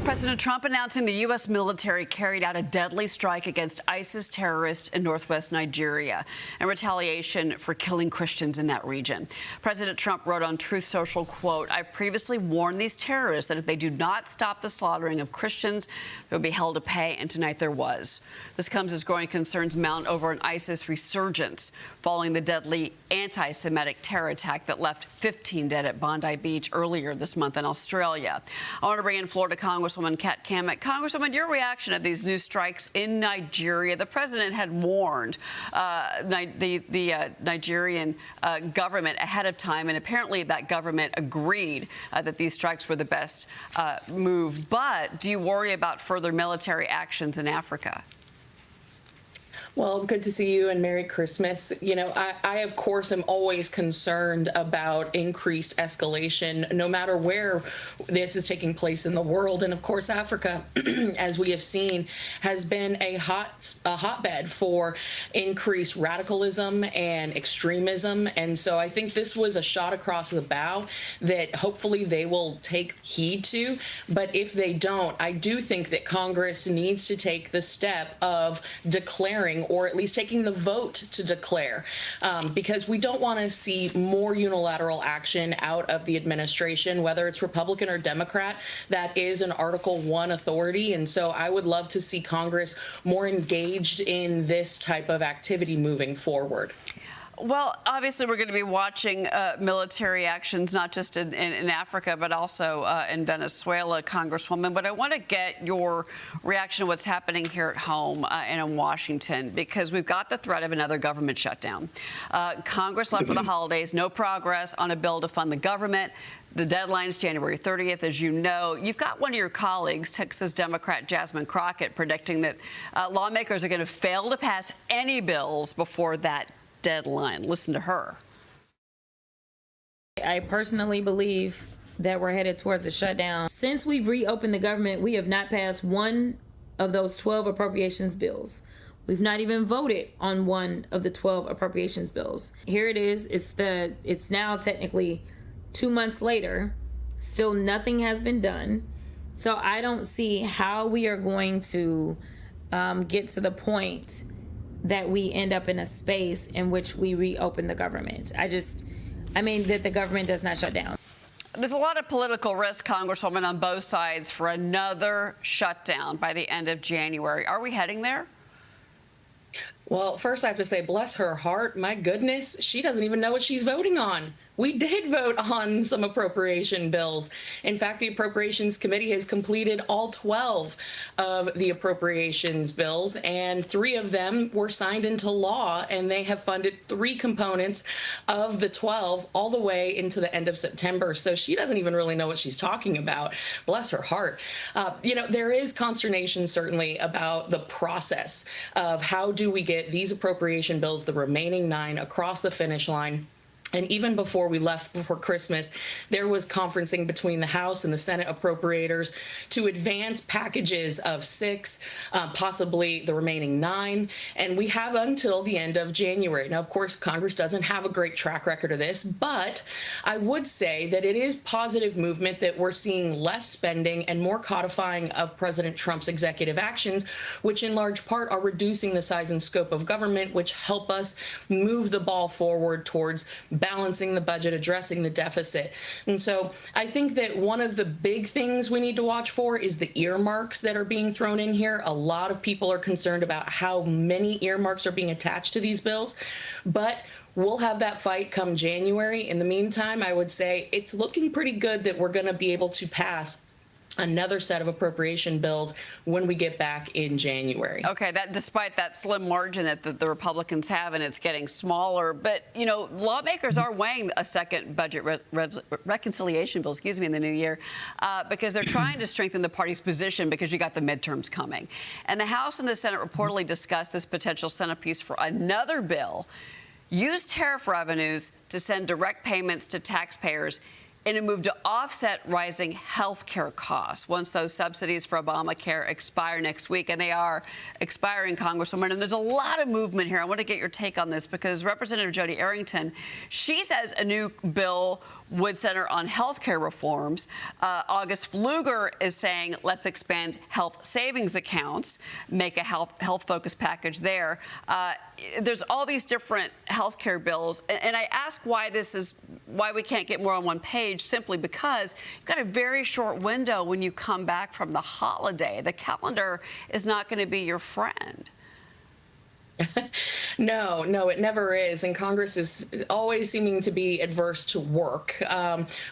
President Trump announcing the U.S. military carried out a deadly strike against ISIS terrorists in northwest Nigeria in retaliation for killing Christians in that region. President Trump wrote on Truth Social, quote, "I've previously warned these terrorists that if they do not stop the slaughtering of Christians, they will be held to pay, and tonight there was." This comes as growing concerns mount over an ISIS resurgence following the deadly anti-Semitic terror attack that left 15 dead at Bondi Beach earlier this month in Australia. I want to bring in Florida Congresswoman Cammack. Congresswoman, your reaction to these new strikes in Nigeria. The president had warned the Nigerian government ahead of time, and apparently that government agreed that these strikes were the best move. But do you worry about further military actions in Africa? Well, good to see you and Merry Christmas. You know, I of course, am always concerned about increased escalation, no matter where this is taking place in the world. And of course, Africa, as we have seen, has been a hotbed for increased radicalism and extremism. And so I think this was a shot across the bow that hopefully they will take heed to. But if they don't, I do think that Congress needs to take the step of declaring, or at least taking the vote to declare, because we don't want to see more unilateral action out of the administration, whether it's Republican or Democrat. That is an Article 1 authority. And so I would love to see Congress more engaged in this type of activity moving forward. Well, obviously, we're going to be watching military actions, not just in Africa, but also in Venezuela, Congresswoman. But I want to get your reaction to what's happening here at home and in Washington, because we've got the threat of another government shutdown. Congress left for the holidays, no progress on a bill to fund the government. The deadline is January 30th, as you know. You've got one of your colleagues, Texas Democrat Jasmine Crockett, predicting that lawmakers are going to fail to pass any bills before that deadline. Listen to her. I personally believe that we're headed towards a shutdown. Since we've reopened the government, we have not passed one of those 12 appropriations bills. We've not even voted on one of the 12 appropriations bills. Here it is. It's now technically 2 months later. Still nothing has been done. So I don't see how we are going to get to the point that we end up in a space in which we reopen the government. I mean, that the government does not shut down. There's a lot of political risk, Congresswoman, on both sides for another shutdown by the end of January. Are we heading there? Well, first I have to say, bless her heart. My goodness, she doesn't even know what she's voting on. We did vote on some appropriation bills. In fact, the Appropriations Committee has completed all 12 of the appropriations bills, and 3 of them were signed into law, and they have funded 3 components of the 12 all the way into the end of September. So she doesn't even really know what she's talking about. Bless her heart. You know, there is consternation certainly about the process of how do we get these appropriation bills, the remaining 9, across the finish line. And even before we left before Christmas, there was conferencing between the House and the Senate appropriators to advance packages of 6, possibly the remaining 9. And we have until the end of January. Now, of course, Congress doesn't have a great track record of this, but I would say that it is positive movement that we're seeing less spending and more codifying of President Trump's executive actions, which in large part are reducing the size and scope of government, which help us move the ball forward towards balancing the budget, addressing the deficit. And so I think that one of the big things we need to watch for is the earmarks that are being thrown in here. A lot of people are concerned about how many earmarks are being attached to these bills, but we'll have that fight come January. In the meantime, I would say it's looking pretty good that we're going to be able to pass another set of appropriation bills when we get back in January. Okay, that despite that slim margin that the Republicans have, and it's getting smaller. But, you know, lawmakers are weighing a second budget reconciliation bill, in the new year, because they're trying to strengthen the party's position because you got the midterms coming. And the House and the Senate reportedly discussed this potential centerpiece for another bill. Use tariff revenues to send direct payments to taxpayers in a move to offset rising health care costs once those subsidies for Obamacare expire next week. And they are expiring, Congresswoman. And there's a lot of movement here. I want to get your take on this because Representative Joni Arrington, she says a new bill would center on health care reforms. August Pfluger is saying, let's expand health savings accounts, make a health-focused package there. There's all these different health care bills. And I ask why we can't get more on one page, simply because you've got a very short window when you come back from the holiday. The calendar is not going to be your friend. No, it never is. And Congress is always seeming to be adverse to work,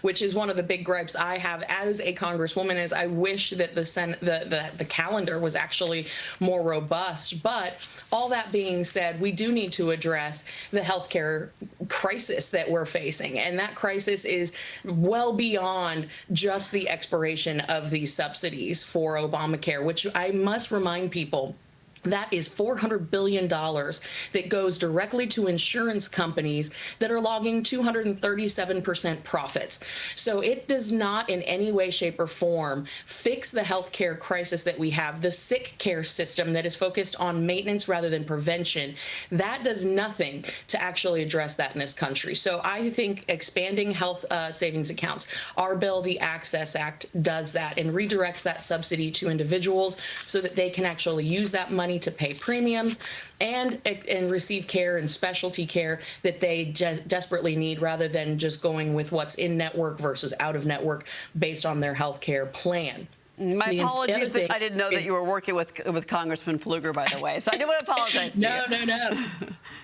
which is one of the big gripes I have as a Congresswoman. Is I wish that the calendar was actually more robust. But all that being said, we do need to address the healthcare crisis that we're facing. And that crisis is well beyond just the expiration of these subsidies for Obamacare, which I must remind people, that is $400 billion that goes directly to insurance companies that are logging 237% profits. So it does not in any way, shape, or form fix the healthcare crisis that we have. The sick care system that is focused on maintenance rather than prevention, that does nothing to actually address that in this country. So I think expanding health savings accounts, our bill, the Access Act, does that and redirects that subsidy to individuals so that they can actually use that money to pay premiums and receive care and specialty care that they desperately need, rather than just going with what's in network versus out of network based on their health care plan. My apologies that I didn't know that you were working with Congressman Pfluger, by the way. So I do want to apologize to you.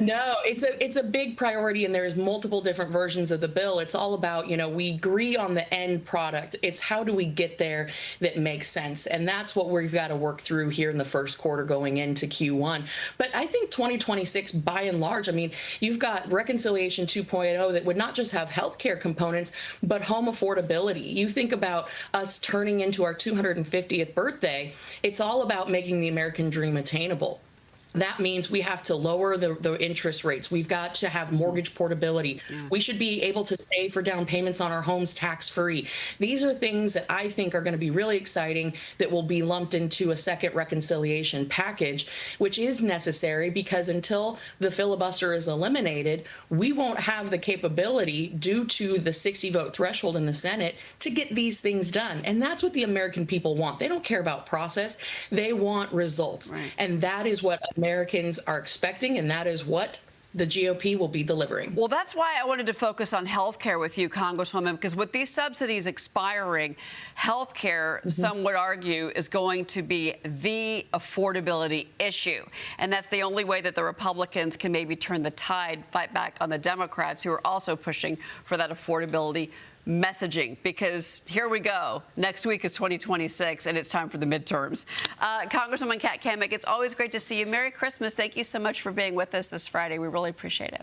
No, it's a big priority, and there's multiple different versions of the bill. It's all about, we agree on the end product. It's how do we get there that makes sense. And that's what we've got to work through here in the first quarter going into Q1. But I think 2026, by and large, you've got Reconciliation 2.0 that would not just have healthcare components, but home affordability. You think about us turning into our 250th birthday, it's all about making the American dream attainable. That means we have to lower the interest rates. We've got to have mortgage portability. We should be able to save for down payments on our homes tax-free. These are things that I think are going to be really exciting that will be lumped into a second reconciliation package, which is necessary because until the filibuster is eliminated, we won't have the capability, due to the 60-vote threshold in the Senate, to get these things done. And that's what the American people want. They don't care about process. They want results. Right. And that is what Americans are expecting, and that is what the GOP will be delivering. Well, that's why I wanted to focus on health care with you, Congresswoman, because with these subsidies expiring, health care, some would argue, is going to be the affordability issue. And that's the only way that the Republicans can maybe turn the tide, fight back on the Democrats, who are also pushing for that affordability messaging, because here we go. Next week is 2026, and it's time for the midterms. Congresswoman Kat Cammack, it's always great to see you. Merry Christmas. Thank you so much for being with us this Friday. We really appreciate it.